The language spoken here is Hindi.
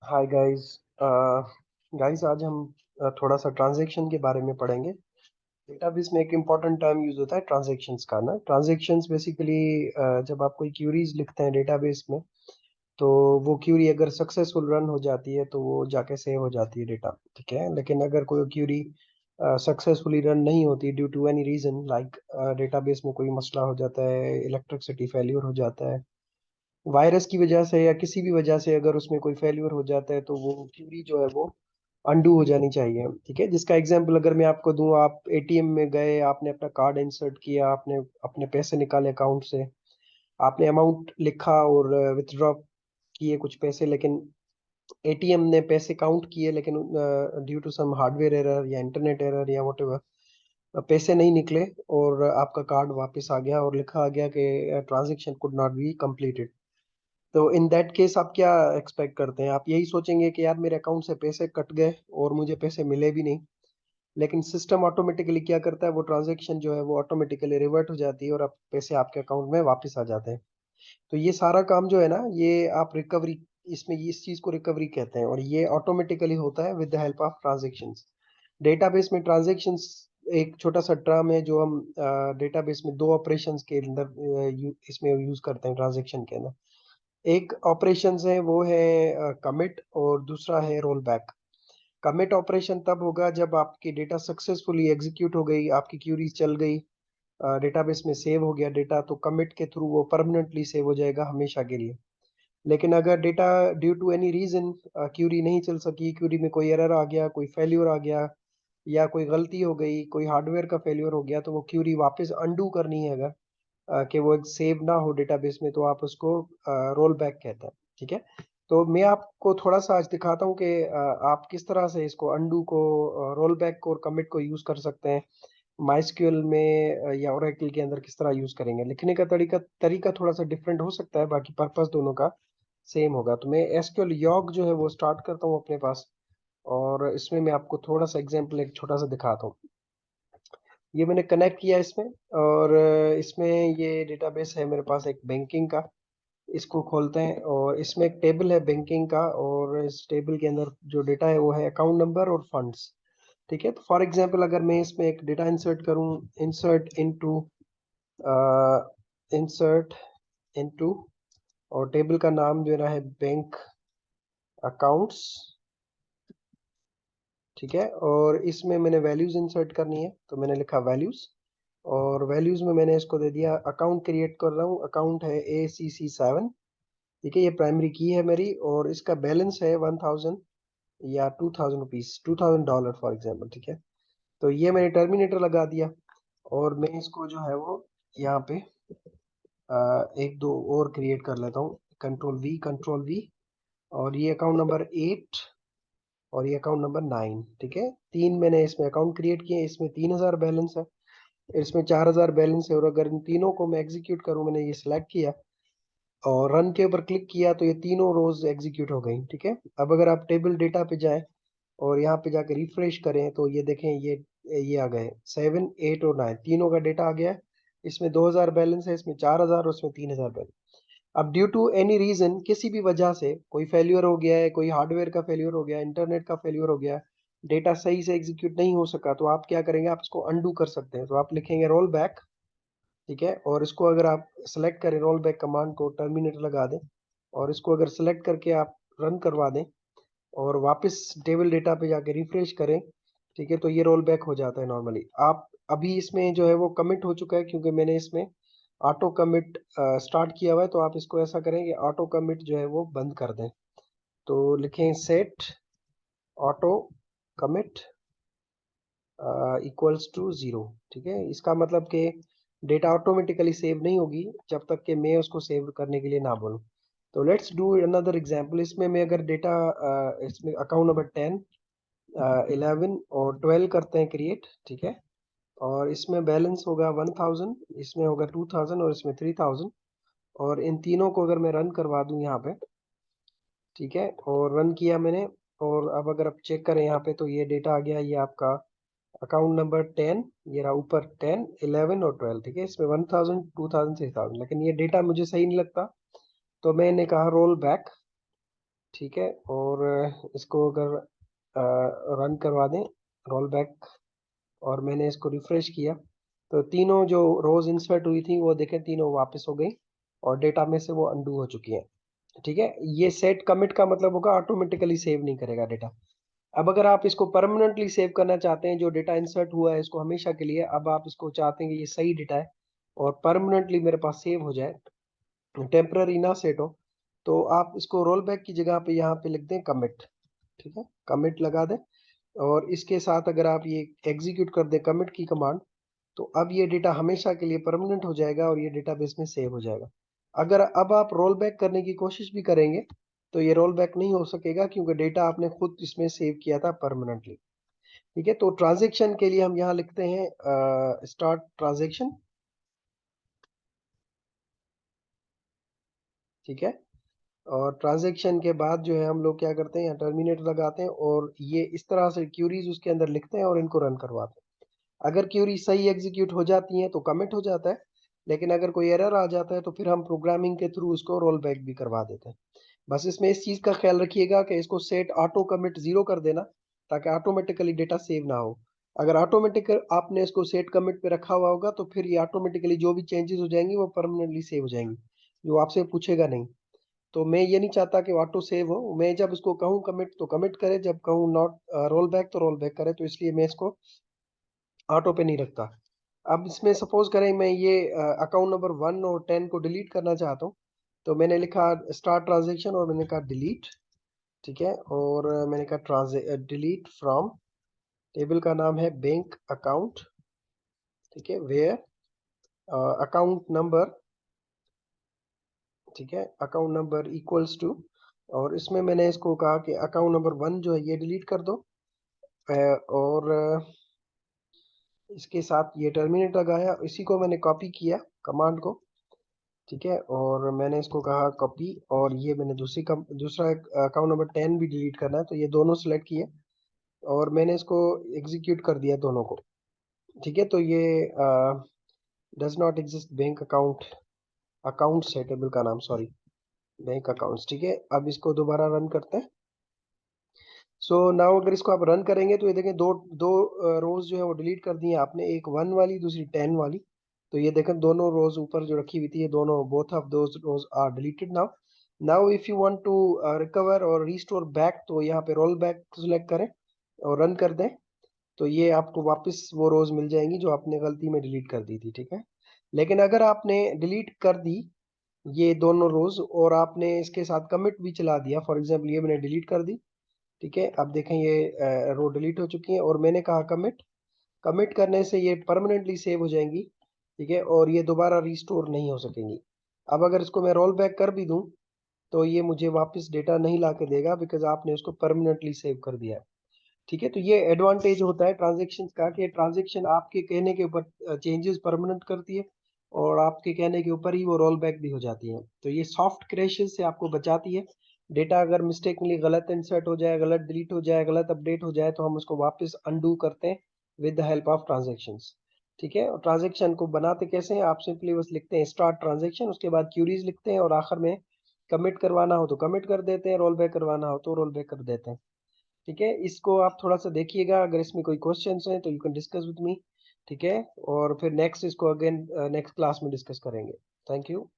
Hi guys. गाइस आज हम थोड़ा सा ट्रांजैक्शन के बारे में पढ़ेंगे। डेटाबेस में एक इम्पॉर्टेंट टर्म यूज होता है ट्रांजैक्शंस का ना। ट्रांजैक्शंस बेसिकली जब आप कोई क्यूरीज लिखते हैं डेटाबेस में, तो वो क्यूरी अगर सक्सेसफुल रन हो जाती है तो वो जाके सेव हो जाती है डेटा, ठीक है। लेकिन अगर कोई क्यूरी सक्सेसफुली रन नहीं होती due to any reason, like database में कोई मसला हो जाता है, इलेक्ट्रिसिटी फेल्यूर हो जाता है, वायरस की वजह से या किसी भी वजह से अगर उसमें कोई फेल्यूर हो जाता है, तो वो क्यूरी जो है वो अंडू हो जानी चाहिए, ठीक है। जिसका एग्जांपल अगर मैं आपको दूं, आप एटीएम में गए, आपने अपना कार्ड इंसर्ट किया, आपने अपने पैसे निकाले अकाउंट से, आपने अमाउंट लिखा और विथड्रॉ किए कुछ पैसे, लेकिन एटीएम ने पैसे काउंट किए, लेकिन due to some hardware error या इंटरनेट एरर या व्हाटएवर पैसे नहीं निकले और आपका कार्ड वापस आ गया और लिखा आ गया कि transaction could not be completed. तो इन दैट केस आप क्या एक्सपेक्ट करते हैं? आप यही सोचेंगे कि यार मेरे अकाउंट से पैसे कट गए और मुझे पैसे मिले भी नहीं। लेकिन सिस्टम ऑटोमेटिकली क्या करता है, वो ट्रांजैक्शन जो है वो ऑटोमेटिकली रिवर्ट हो जाती है और आप पैसे आपके अकाउंट में वापस आ जाते हैं। तो ये सारा काम जो है ना, ये आप रिकवरी, इसमें इस चीज को रिकवरी कहते हैं, और ये ऑटोमेटिकली होता है with the help of transactions. Database में ट्रांजेक्शंस एक छोटा सा टर्म है जो हम डेटाबेस में दो ऑपरेशंस के अंदर इसमें यूज करते हैं ट्रांजेक्शन के अंदर। एक ऑपरेशन है वो है कमिट, और दूसरा है रोल बैक। कमिट ऑपरेशन तब होगा जब आपकी डेटा सक्सेसफुली एग्जीक्यूट हो गई, आपकी क्यूरी चल गई, डेटाबेस में सेव हो गया डेटा, तो कमिट के थ्रू वो परमानेंटली सेव हो जाएगा हमेशा के लिए। लेकिन अगर data due to any reason query नहीं चल सकी, क्यूरी में कोई एरर आ गया, कोई फेल्यूर आ गया, या कोई गलती हो गई, कोई हार्डवेयर का फेल्यूर हो गया, तो वो क्यूरी वापस अंडू करनी है अगर कि वो एक सेव ना हो डेटाबेस में, तो आप उसको रोल बैक कहते हैं, ठीक है। तो मैं आपको थोड़ा सा आज दिखाता हूँ कि आप किस तरह से इसको अंडू को, रोल बैक को और कमिट को यूज कर सकते हैं। माइस्क्यूएल में या ओरेकल के अंदर किस तरह यूज करेंगे। लिखने का तरीका तरीका थोड़ा सा डिफरेंट हो सकता है, बाकी पर्पस दोनों का सेम होगा। तो मैं एसक्यूएल यॉग जो है वो स्टार्ट करता हूँ अपने पास, और इसमें मैं आपको थोड़ा सा एग्जांपल एक छोटा सा दिखाता हूँ। ये मैंने कनेक्ट किया इसमें, और इसमें ये डेटाबेस है मेरे पास एक बैंकिंग का। इसको खोलते हैं और इसमें एक टेबल है बैंकिंग का, और इस टेबल के अंदर जो डेटा है वो है अकाउंट नंबर और फंड्स, ठीक है। तो फॉर एग्जांपल अगर मैं इसमें एक डेटा इंसर्ट करूं, इंसर्ट इनटू, इंसर्ट इनटू, और टेबल का नाम जो है बैंक अकाउंट्स, ठीक है। और इसमें मैंने वैल्यूज इंसर्ट करनी है, तो मैंने लिखा वैल्यूज, और वैल्यूज में मैंने इसको दे दिया अकाउंट क्रिएट कर रहा हूँ, अकाउंट है ACC7, ठीक है। ये प्राइमरी की है मेरी, और इसका बैलेंस है 1000 या 2000 रुपीज, $2000 फॉर एग्जाम्पल, ठीक है। तो ये मैंने टर्मिनेटर लगा दिया, और मैं इसको जो है वो यहाँ पे एक दो और क्रिएट कर लेता हूँ, कंट्रोल V, कंट्रोल V। और ये अकाउंट नंबर 8 और ये अकाउंट नंबर 9, ठीक है। तीन मैंने इसमें अकाउंट क्रिएट किए, इसमें 3000 बैलेंस है, इसमें 4000 बैलेंस है, और अगर इन तीनों को मैं एग्जीक्यूट करूँ, मैंने ये सिलेक्ट किया और रन के ऊपर क्लिक किया, तो ये तीनों रोज एग्जीक्यूट हो गई, ठीक है। अब अगर आप टेबल डेटा पे जाएं और यहाँ पे जाकर रिफ्रेश करें, तो ये देखें, ये आ गए 7, 8 और 9, तीनों का डेटा आ गया है। इसमें 2000 बैलेंस है, इसमें 4000 और इसमें 3000 बैलेंस। अब ड्यू टू एनी रीजन, किसी भी वजह से कोई फेल्यूर हो गया है, कोई हार्डवेयर का फेल्यूर हो गया, इंटरनेट का फेल्यूर हो गया, डेटा सही से एग्जीक्यूट नहीं हो सका, तो आप क्या करेंगे, आप इसको अंडू कर सकते हैं। तो आप लिखेंगे रोल बैक, ठीक है। और इसको अगर आप सेलेक्ट करें, रोल बैक कमांड को टर्मिनेटर लगा दें, और इसको अगर सेलेक्ट करके आप रन करवा दें और वापस टेबल डेटा पे जाके रिफ्रेश करें, ठीक है, तो ये रोल बैक हो जाता है नॉर्मली। आप अभी इसमें जो है वो कमिट हो चुका है, क्योंकि मैंने इसमें ऑटो कमिट स्टार्ट किया हुआ है। तो आप इसको ऐसा करें कि ऑटो कमिट जो है वो बंद कर दें। तो लिखें set auto commit equals to 0, ठीक है। इसका मतलब कि डेटा ऑटोमेटिकली सेव नहीं होगी जब तक कि मैं उसको सेव करने के लिए ना बोलूं। तो लेट्स डू अनदर एग्जांपल। इसमें मैं अगर डेटा, इसमें अकाउंट नंबर 10, 11 और 12 करते हैं क्रिएट, ठीक है। और इसमें बैलेंस होगा 1000, इसमें होगा 2000 और इसमें 3000। और इन तीनों को अगर मैं रन करवा दूं यहाँ पे, ठीक है, और रन किया मैंने, और अब अगर आप चेक करें यहाँ पे, तो ये डेटा आ गया, ये आपका अकाउंट नंबर 10, ये रहा ऊपर 10, 11 और 12, ठीक है। इसमें 1000, 2000, 3000, लेकिन ये डेटा मुझे सही नहीं लगता, तो मैंने कहा रोल बैक, ठीक है। और इसको अगर रन करवा दें, रोल बैक, और मैंने इसको रिफ्रेश किया, तो तीनों जो रोज इंसर्ट हुई थी वो देखें तीनों वापस हो गई और डेटा में से वो अंडू हो चुकी हैं। ठीक है, ये सेट कमिट का मतलब होगा ऑटोमेटिकली सेव नहीं करेगा डेटा। अब अगर आप इसको परमानेंटली सेव करना चाहते हैं, जो डेटा इंसर्ट हुआ है इसको हमेशा के लिए, अब आप इसको चाहते हैं कि ये सही डेटा है और परमानेंटली मेरे पास सेव हो जाए, टेम्पररी ना सेट हो, तो आप इसको रोल बैक की जगह पे यहाँ पे लिख दें कमिट। ठीक है, कमिट लगा दें और इसके साथ अगर आप ये एग्जीक्यूट कर दें कमिट की कमांड, तो अब ये डेटा हमेशा के लिए परमानेंट हो जाएगा और ये डेटाबेस में सेव हो जाएगा। अगर अब आप रोल बैक करने की कोशिश भी करेंगे तो ये रोल बैक नहीं हो सकेगा, क्योंकि डेटा आपने खुद इसमें सेव किया था परमानेंटली। ठीक है, तो ट्रांजेक्शन के लिए हम यहाँ लिखते हैं स्टार्ट ट्रांजेक्शन। ठीक है, और ट्रांजेक्शन के बाद जो है हम लोग क्या करते हैं, यहाँ टर्मिनेट लगाते हैं और ये इस तरह से क्यूरीज उसके अंदर लिखते हैं और इनको रन करवाते हैं। अगर क्यूरी सही एग्जीक्यूट हो जाती है तो कमिट हो जाता है, लेकिन अगर कोई एरर आ जाता है तो फिर हम प्रोग्रामिंग के थ्रू उसको रोल बैक भी करवा देते हैं। बस इसमें इस चीज का ख्याल रखिएगा कि इसको सेट ऑटो कमिट 0 कर देना, ताकि ऑटोमेटिकली डेटा सेव ना हो। अगर ऑटोमेटिक आपने इसको सेट कमिट पे रखा हुआ होगा तो फिर ये ऑटोमेटिकली जो भी चेंजेस हो जाएंगी वो परमानेंटली सेव हो जाएंगी, जो आपसे पूछेगा नहीं। तो मैं ये नहीं चाहता कि ऑटो सेव हो, मैं जब इसको कहूँ कमिट तो कमिट करे, जब कहूँ नॉट रोल बैक तो रोल बैक करे, तो इसलिए मैं इसको ऑटो पे नहीं रखता। अब इसमें सपोज करें मैं ये अकाउंट नंबर 1 और 10 को डिलीट करना चाहता हूँ, तो मैंने लिखा स्टार्ट ट्रांजेक्शन और मैंने कहा डिलीट। ठीक है, और मैंने कहा डिलीट फ्रॉम, टेबल का नाम है बैंक अकाउंट। ठीक है, वेयर अकाउंट नंबर, ठीक है, अकाउंट नंबर इक्वल्स टू, और इसमें मैंने इसको कहा कि अकाउंट नंबर 1 जो है ये डिलीट कर दो। और इसके साथ ये टर्मिनेट लगाया, इसी को मैंने कॉपी किया कमांड को। ठीक है, और मैंने इसको कहा कॉपी, और ये मैंने दूसरा अकाउंट नंबर 10 भी डिलीट करना है, तो ये दोनों सेलेक्ट किए और मैंने इसको एग्जीक्यूट कर दिया दोनों को। ठीक है, तो ये does not exist bank account, accounts है टेबल का नाम, सॉरी, बैंक अकाउंट्स। ठीक है, अब इसको दोबारा रन करते हैं। सो नाउ अगर इसको आप रन करेंगे तो ये देखें दो दो रोज जो है वो डिलीट कर दी हैं आपने, एक 1 वाली दूसरी 10 वाली। तो ये देखें दोनों रोज ऊपर जो रखी हुई थी, ये दोनों both of those rows are deleted now. Now if you want to recover और रिस्टोर बैक, तो यहाँ पे रोल बैक सेलेक्ट करें और रन कर दें, तो ये आपको वापस वो रोज मिल जाएंगी जो आपने गलती में डिलीट कर दी थी। ठीक है, लेकिन अगर आपने डिलीट कर दी ये दोनों रोज और आपने इसके साथ कमिट भी चला दिया, फॉर एग्जाम्पल ये मैंने डिलीट कर दी। ठीक है, अब देखें ये रो डिलीट हो चुकी है और मैंने कहा कमिट, कमिट करने से ये परमानेंटली सेव हो जाएंगी। ठीक है, और ये दोबारा रिस्टोर नहीं हो सकेंगी। अब अगर इसको मैं रोल बैक कर भी दूं तो ये मुझे वापस डेटा नहीं ला के देगा, बिकॉज आपने उसको परमानेंटली सेव कर दिया है। ठीक है, तो ये एडवांटेज होता है ट्रांजेक्शन का, कि ट्रांजेक्शन आपके कहने के ऊपर चेंजेस परमानेंट करती है और आपके कहने के ऊपर ही वो रोल बैक भी हो जाती है। तो ये सॉफ्ट क्रैशेस से आपको बचाती है। डेटा अगर मिस्टेकली गलत इंसर्ट हो जाए, गलत डिलीट हो जाए, गलत अपडेट हो जाए, तो हम उसको वापस अनडू करते हैं with the help of transactions. ठीक है, और ट्रांजेक्शन को बनाते कैसे हैं, आप सिंपली बस लिखते हैं स्टार्ट ट्रांजेक्शन, उसके बाद क्यूरीज लिखते हैं और आखिर में कमिट करवाना हो तो कमिट कर देते हैं, रोल बैक करवाना हो तो रोल बैक कर देते हैं। ठीक है, इसको आप थोड़ा सा देखिएगा, अगर इसमें कोई क्वेश्चंस हैं तो you can discuss with me. ठीक है, और फिर नेक्स्ट इसको अगेन नेक्स्ट क्लास में डिस्कस करेंगे। Thank you.